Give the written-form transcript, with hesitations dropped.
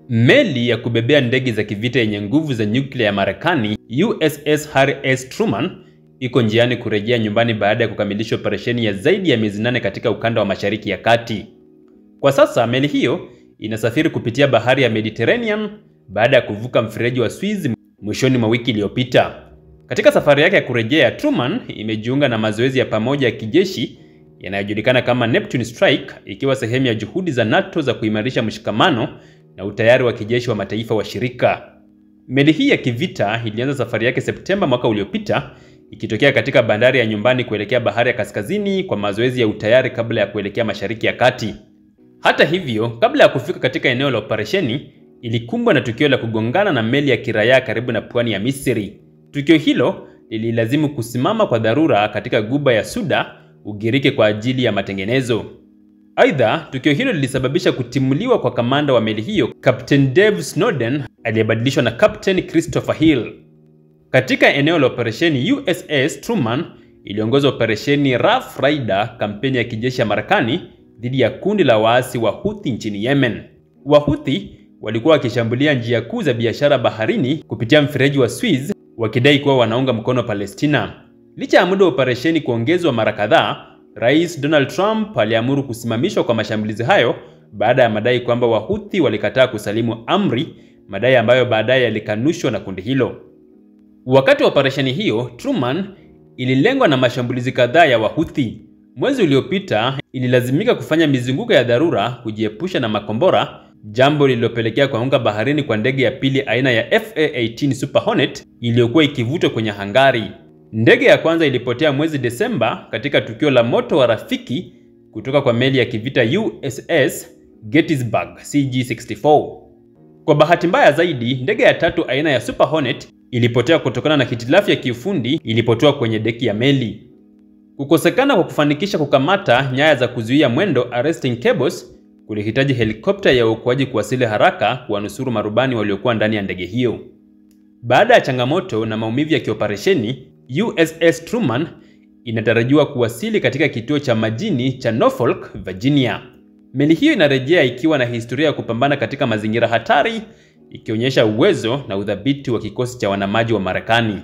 Meli ya kubebea ndege za kivita yenye nguvu za nyuklia ya Marekani, USS Harry S. Truman, iko njiani kurejea nyumbani baada ya kukamilisha operesheni ya zaidi ya miezi 8 katika ukanda wa Mashariki ya Kati. Kwa sasa meli hiyo inasafiri kupitia bahari ya Mediterranean baada ya kuvuka mfereji wa Suez mwishoni mwa wiki iliyopita. Katika safari yake ya kurejea, Truman imejiunga na mazoezi ya pamoja ya kijeshi yanayojulikana kama Neptune Strike, ikiwa sehemu ya juhudi za NATO za kuimarisha mshikamano na utayari wa kijeshi wa mataifa washirika. Meli hii ya kivita ilianza safari yake Septemba mwaka uliopita, ikitokea katika bandari ya nyumbani kuelekea bahari ya kaskazini kwa mazoezi ya utayari kabla ya kuelekea Mashariki ya Kati. Hata hivyo, kabla ya kufika katika eneo la operesheni, ilikumbwa na tukio la kugongana na meli ya kiraia karibu na pwani ya Misri. Tukio hilo lililazimu kusimama kwa dharura katika guba ya Suda, Ugiriki, kwa ajili ya matengenezo. Aidha, tukio hilo lilisababisha kutimuliwa kwa kamanda wa meli hiyo, Captain Dave Snowden, aliyebadilishwa na Captain Christopher Hill. Katika eneo la operesheni, USS Truman iliongoza operesheni Rough Rider, kampeni ya kijeshi ya Marekani dhidi ya kundi la waasi wa Houthi nchini Yemen. Wahouthi walikuwa wakishambulia njia kuu za biashara baharini kupitia mfereji wa Suez, wakidai kuwa wanaunga mkono Palestina. Licha ya muda wa operesheni kuongezwa mara kadhaa, Rais Donald Trump aliamuru kusimamishwa kwa mashambulizi hayo baada ya madai kwamba Wahouthi walikataa kusalimu amri, madai ambayo baadaye yalikanushwa na kundi hilo. Wakati wa operesheni hiyo, Truman ililengwa na mashambulizi kadhaa ya Wahouthi. Mwezi uliopita ililazimika kufanya mizunguko ya dharura kujiepusha na makombora, jambo lililopelekea kuanguka baharini kwa ndege ya pili aina ya FA-18 Super Hornet iliyokuwa ikivutwa kwenye hangari. Ndege ya kwanza ilipotea mwezi Desemba katika tukio la moto wa rafiki kutoka kwa meli ya kivita USS Gettysburg CG-64. Kwa bahati mbaya zaidi, ndege ya tatu aina ya Super Hornet ilipotea kutokana na hitilafu ya kiufundi ilipotua kwenye deki ya meli. Kukosekana kwa kufanikisha kukamata nyaya za kuzuia mwendo, arresting cables, kulihitaji helikopta ya uokoaji kuwasili haraka kuwanusuru marubani waliokuwa ndani ya ndege hiyo. Baada ya changamoto na maumivu ya kioperesheni, USS Truman inatarajiwa kuwasili katika kituo cha majini cha Norfolk, Virginia. Meli hiyo inarejea ikiwa na historia ya kupambana katika mazingira hatari, ikionyesha uwezo na udhabiti wa kikosi cha wanamaji wa Marekani.